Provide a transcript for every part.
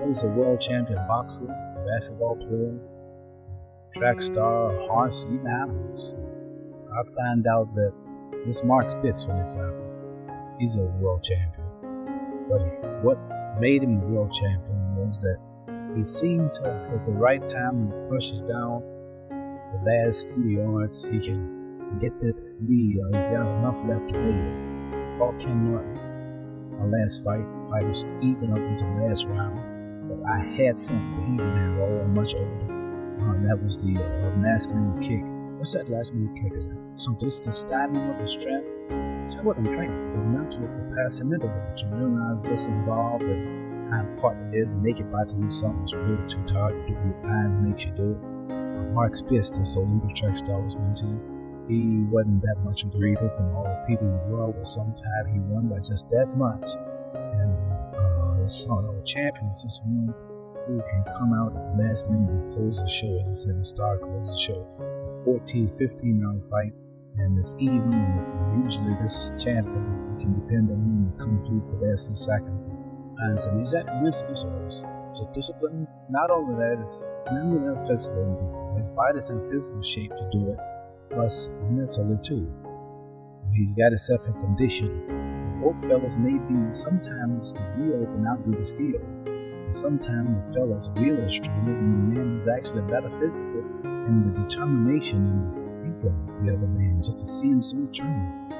He's a world champion boxer, basketball player, track star, horse, even animals. I find out that this Mark Spitz, for example, he's a world champion. But what made him a world champion was that he seemed to, at the right time, when he pushes down the last few yards, he can get that lead. He's got enough left to make it. He fought Ken Norton. Our last fight, the fight was even up into the last round. But I had something that he didn't have, all much older. That was the last minute kick. What's that last minute kick? Is that? So just the stamina, the strength. So what I'm training, the mental capacity to realize what's involved and how important it is, and make it by doing something that's really too tired to do. Your mind makes you do it. Mark Spitz, this Olympic track star, was mentioning, he wasn't that much greater than all the people in the world, but sometimes he won by just that much. And the champion is just one who can come out at the last minute and close the show, as I said, the star closes the show. A 14, 15 round fight, and it's even, and usually this champion, you can depend on him to complete the last few seconds and some exact mental disorders. So discipline, not only that, it's mentally and physical. His body's in physical shape to do it, plus mentally too. He's got himself in condition. Both fellas may be, sometimes the will can outdo the skill. And sometimes the fella's will is stronger than the man who's actually better physically, and the determination and beats the other man just to see him so determined.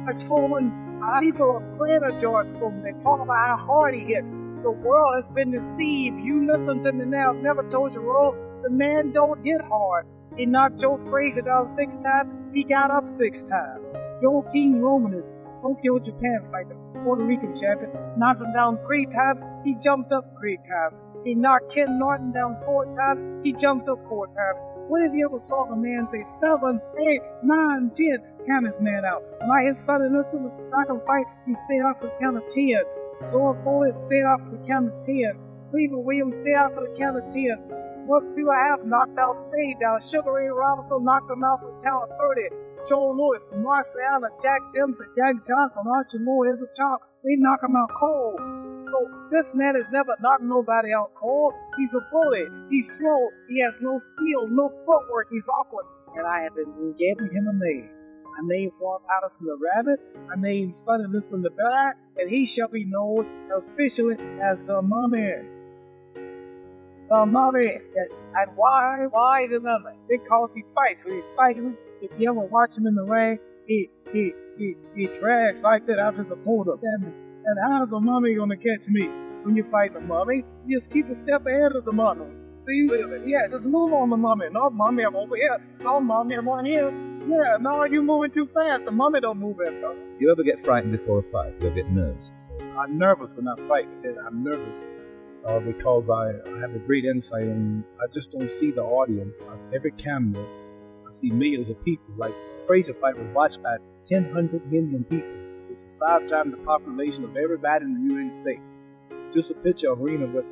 I told him, people are prayer George for me. They talk about how hard he hits. The world has been deceived. You listen to me now. I've never told you wrong. The man don't hit hard. He knocked Joe Frazier down 6 times. He got up 6 times. Joe King Romanis, Tokyo, Japan fighter, Puerto Rican champion, knocked him down 3 times. He jumped up 3 times. He knocked Ken Norton down 4 times. He jumped up 4 times. When have you ever saw the man say 7, 8, 9, 10, count his man out? When I hit Sonny Liston with the second fight, he stayed out for the count of 10. Zora Foley stayed out for the count of 10. Cleveland Williams stayed out for the count of 10. What few I have knocked out stayed down. Sugar Ray Robinson knocked him out for the count of 30. Joe Louis, Marciano, Jack Dempsey, Jack Johnson, Archie Moore, here's a chop. They knock him out cold. So this man has never knocked nobody out cold. He's a bully. He's slow. He has no skill, no footwork. He's awkward. And I have been giving him a name. I named Juan Patterson the Rabbit. I named Sonny Liston the Bear. And he shall be known officially as the Mummy. The Mummy. And why the Mummy? Because he fights. When he's fighting, if you ever watch him in the ring, he drags like that out his opponent. And how's the mummy gonna catch me? When you fight the mummy, you just keep a step ahead of the mummy. See? Yeah, just move on the mummy. No, mummy, I'm over here. No, mummy, I'm on here. Yeah, no, you're moving too fast. The mummy don't move that fast. You ever get frightened before a fight? You ever get nervous? I'm nervous when I fight. I'm nervous because I have a great insight on, I just don't see the audience. Every camera, I see millions of people. Like the Frazier fight was watched by 100 million people, which is 5 times the population of everybody in the United States. Just a picture of arena with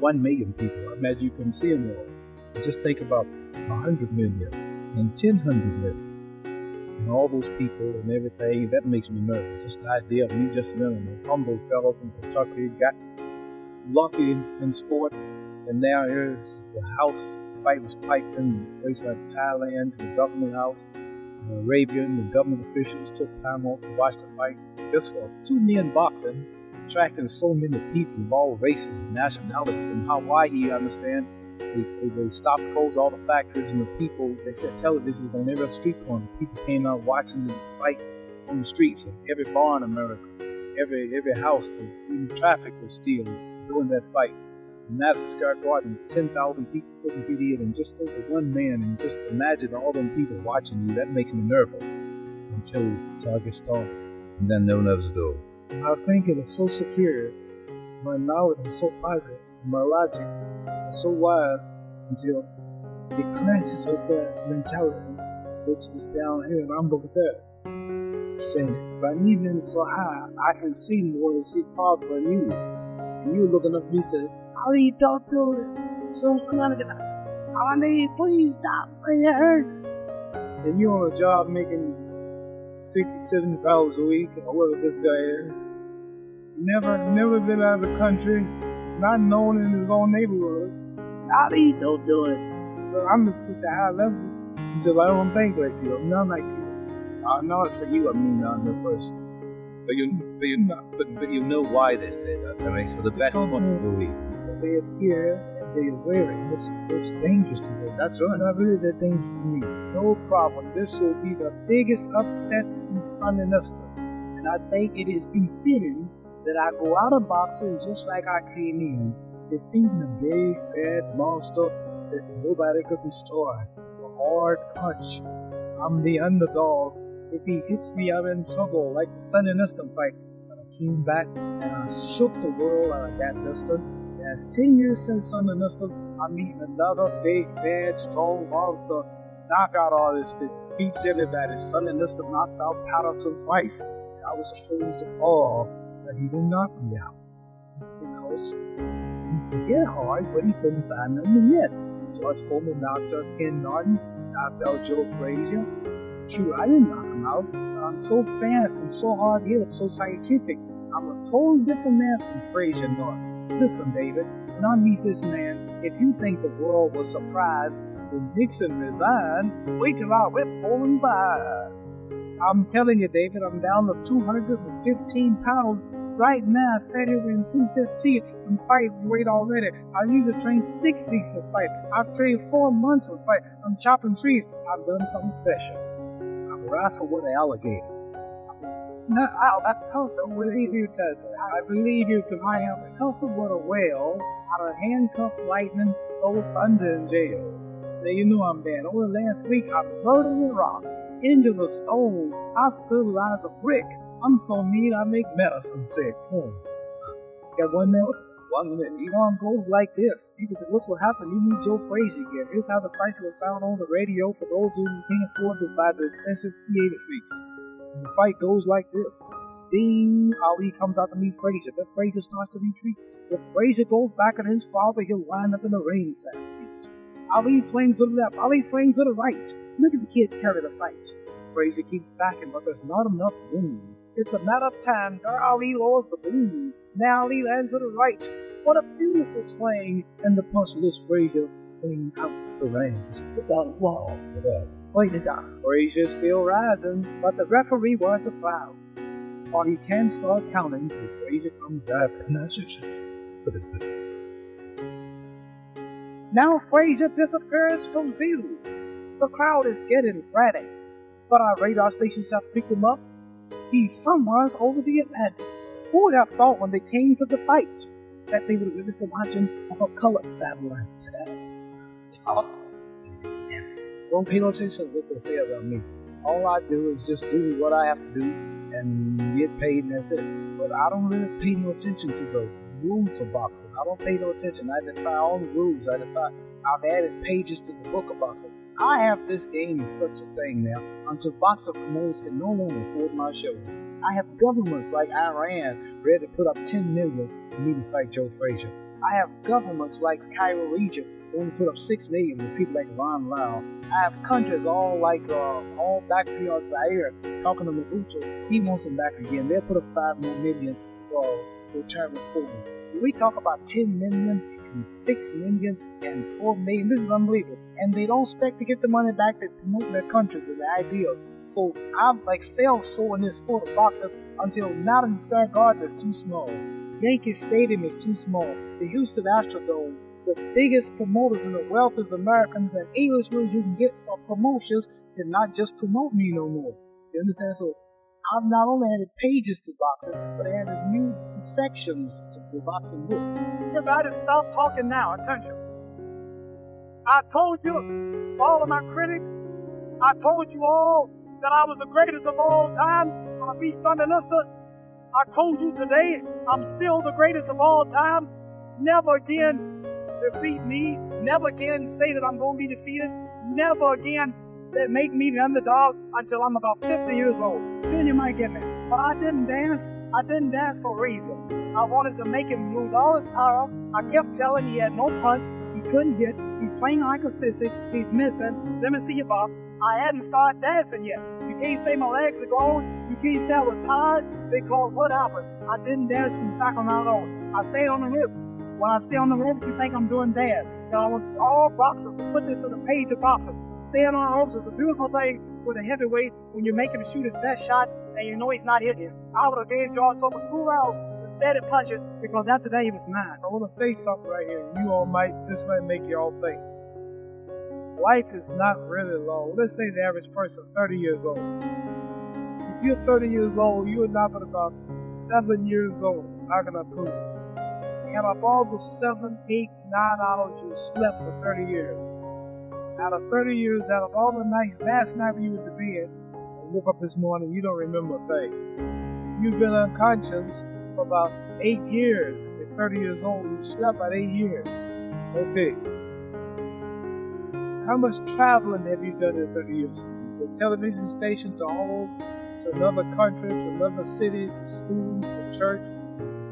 1 million people. I imagine you couldn't see them all. But just think about 100 million and 100 million. And all those people and everything, that makes me nervous. Just the idea of me just being a humble fellow from Kentucky, got lucky in sports, and now here's the house fight was piped in a place like Thailand, the government house. Arabian, the government officials took time off to watch the fight. This was 2 men boxing, attracting so many people of all races and nationalities. In Hawaii, I understand, they stopped, closed all the factories, and the people, they set televisions on every street corner. People came out watching this fight on the streets, and every bar in America, every house, even traffic was still during that fight. In Madison Square Garden, 10,000 people couldn't get in, and just think of 1 man, and just imagine all them people watching you. That makes me nervous until I get started. And then no nerves at all. I think it is so superior. My knowledge is so positive. My logic is so wise until it clashes with that mentality, which is down here, and I'm over there. Saying, but even so high, I can see more and see farther than you. And you looking up at me and said, how do you talk to it? So I'm gonna get out. I need, please stop when it hurts. And you're on a job making $60,000, $70,000 a week, or whatever this guy is. Never been out of the country. not known in his own neighborhood. Ali, don't do it. But I'm just such a high level until I don't think like you. I'm not like you. I know I said you, I mean, down there first. But you know why they say that. I mean, it's for the better one to believe. They are fear and they are wearing. It's dangerous to them. That's right. Not really that dangerous to me. No problem. This will be the biggest upsets in Sun and Esther. And I think it is befitting that I go out of boxing just like I came in, defeating a big, bad monster that nobody could destroy. A hard punch. I'm the underdog. If he hits me, I'm in trouble, like the Sun and Esther fight. But I came back and I shook the world out of that Esther. It's 10 years since Sun and Esther. I'm meeting another big, bad, strong monster. Knockout artist that beats everybody. Sun and Esther knocked out Patterson twice. I was supposed to all that he didn't knock me out. Because he could hit hard, but he couldn't find them yet. George Foreman knocked out Ken Norton, knocked out Joe Frazier. Shoot, I didn't knock him out. I'm so fast and so hard-hit, so scientific. I'm a totally different man from Frazier Norton. Listen, David, when I meet this man, if you think the world was surprised when Nixon resigned, wait till I whip Poland by. I'm telling you, David, I'm down to 215 pounds. Right now, I sat here in 215 and fight weight already. I usually train 6 weeks for fight. I've trained 4 months for fight. I'm chopping trees. I've done something special. I'm wrestling with an alligator. No, I Tulsa, believe you, Ted. I believe you, because I am Tulsa with a whale out of handcuffed lightning, old thunder in jail. Now you know I'm bad. Over last week, I murdered a rock, injured a stone, hospitalized a brick. I'm so mean I make medicine sick. Got 1 minute? 1 minute. You know, I'm going like this. People said, what's what happened? You meet Joe Frazier again. Here's how the fights will sound on the radio for those who can't afford to buy the expensive theater seats. And the fight goes like this. Ding! Ali comes out to meet Frazier. Then Frazier starts to retreat. If Frazier goes back at his father, he'll wind up in the ringside seat. Ali swings to the left. Ali swings to the right. Look at the kid carry the fight. Frazier keeps backing, but there's not enough room. It's a matter of time. There Ali lowers the boom. Now Ali lands to the right. What a beautiful swing! And the punch lifts Frazier clean out the rings. Without a wall. Wait it down. Frazier's still rising, but the referee wears a foul. Or he can start counting till Frazier comes back. Now Frazier disappears from view. The crowd is getting frantic, but our radar stations have picked him up. He's somewhere over the Atlantic. Who would have thought when they came to the fight that they would witness the launching of a colored satellite? Don't pay no attention to what they say about me. All I do is just do what I have to do and get paid, and that's it. But I don't really pay no attention to the rules of boxing. I don't pay no attention. I defy all the rules. I've added pages to the book of boxing. I have this game as such a thing now until boxing promoters can no longer afford my shows. I have governments like Iran ready to put up $10 million for me to fight Joe Frazier. I have governments like Cairo region willing to put up $6 million with people like Ron Lau. I have countries all back beyond Zaire talking to Mobutu. He wants them back again. They'll put up $5 more million for return reform. We talk about $10 million and $6 million and $4 million. This is unbelievable. And they don't expect to get the money back. They promote their countries and their ideals. So I'm like so in this sport of boxing until Madison Square Garden is too small. Yankee Stadium is too small. The Houston Astrodome, the biggest promoters in the wealthiest Americans and Englishmen you can get for promotions cannot just promote me no more. You understand? So I've not only added pages to boxing, but I added new sections to the boxing book. You gotta stop talking now. Attention. I told you, all of my critics, I told you all that I was the greatest of all time. I beat Thunder Lister. I told you today, I'm still the greatest of all time. Never again defeat me. Never again say that I'm going to be defeated. Never again that make me the underdog until I'm about 50 years old. Then you might get me. But I didn't dance. I didn't dance for a reason. I wanted to make him lose all his power. I kept telling he had no punch. He couldn't hit. He's playing like a sissy. He's missing. Let me see you, Bob. I hadn't started dancing yet. You can't say my legs are gone. You can't say I was tired because what happened? I didn't dance from the second round on. I stayed on the hips. When I stay on the ropes, you think I'm doing bad. I want all boxers to put this in a page of boxing. Staying on the ropes is a beautiful thing with a heavyweight when you're making him shoot his best shots and you know he's not hitting you. I would have gave George over 2 rounds instead of punching because after that he was mine. I want to say something right here. This might make you all think. Life is not really long. Let's say the average person 30 years old. If you're 30 years old, you are now about 7 years old. How can I prove it? Out of all the 7, 8, 9 hours you slept for 30 years, out of 30 years, out of all the nights, last night when you were to bed, and woke up this morning, you don't remember a thing. You've been unconscious for about 8 years. If you're 30 years old, you slept about 8 years. Okay. How much traveling have you done in 30 years? From television station to home, to another country, to another city, to school, to church.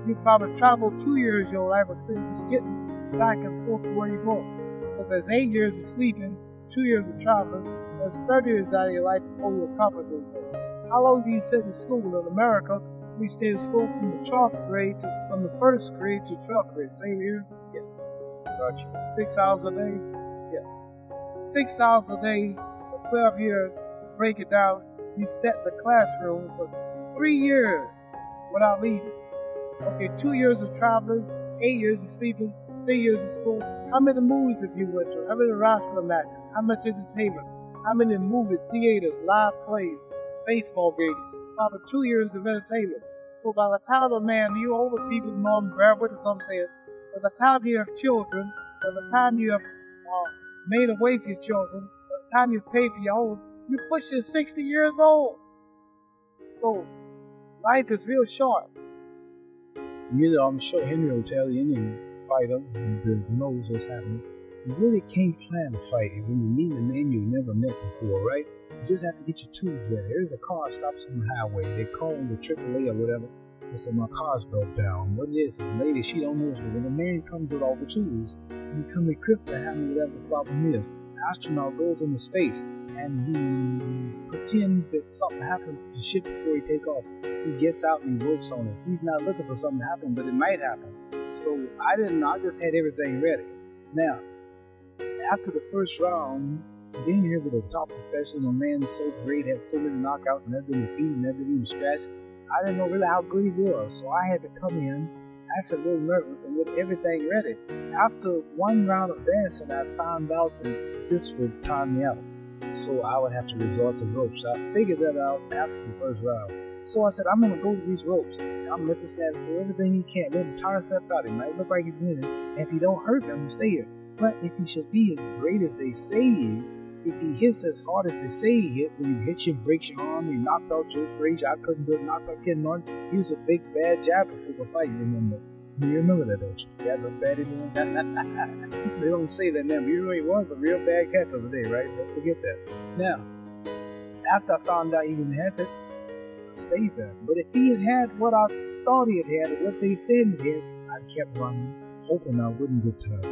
You probably traveled 2 years your life was spent just getting back and forth to where you're going. So there's 8 years of sleeping, 2 years of traveling, there's 30 years out of your life before you accomplish anything. How long do you sit in school? In America, we stay in school from the 12th grade from the 1st grade to 12th grade. Same here? Yeah. Gotcha. 6 hours a day? Yeah. 6 hours a day for 12 years, break it down, you sat in the classroom for 3 years without leaving. Okay, 2 years of traveling, 8 years of sleeping, 3 years of school. How many movies have you went to? How many wrestling matches? How much entertainment? How many movie theaters, live plays, baseball games? Probably 2 years of entertainment. So by the time a man, you older people know and bear with us, I'm saying, by the time you have children, by the time you have made away for your children, by the time you pay for your own, you push your 60 years old. So life is real short. You know, I'm sure Henry will tell you, any fighter that knows what's happening, you really can't plan a fight when you meet a man you've never met before, right? You just have to get your tools ready. There's a car stops on the highway. They call the AAA or whatever. They say, my car's broke down. What it is, the lady, she don't know. But when a man comes with all the tools, he come equipped to handle whatever the problem is. The astronaut goes into space and he pretends that something happens to the ship before he take off. He gets out and he works on it. He's not looking for something to happen, but it might happen. So I just had everything ready. Now, after the first round, being here with a top professional man so great, had so many knockouts, never been defeated, never even scratched, I didn't know really how good he was. So I had to come in, actually a little nervous, and with everything ready. After one round of dancing, I found out that this would time me out. So I would have to resort to ropes. I figured that out after the first round. So I said, I'm going to go to these ropes. I'm going to let this guy do everything he can. Let him tire himself out. It might look like he's winning. And if he don't hurt him, stay here. But if he should be as great as they say he is, if he hits as hard as they say he hit, when you hit you, breaks your arm, you knocked out Joe Frazier, I couldn't do it, knocked out Ken Norton. He was a big bad jabber for the fight, you remember? You remember that, don't you? Yeah, the bad doing. They don't say that now, but you know he was a real bad catcher today, right? Don't forget that. Now, after I found out he didn't have it, I stayed there. But if he had had what I thought he had, or what they said he had, I kept running, hoping I wouldn't get tired.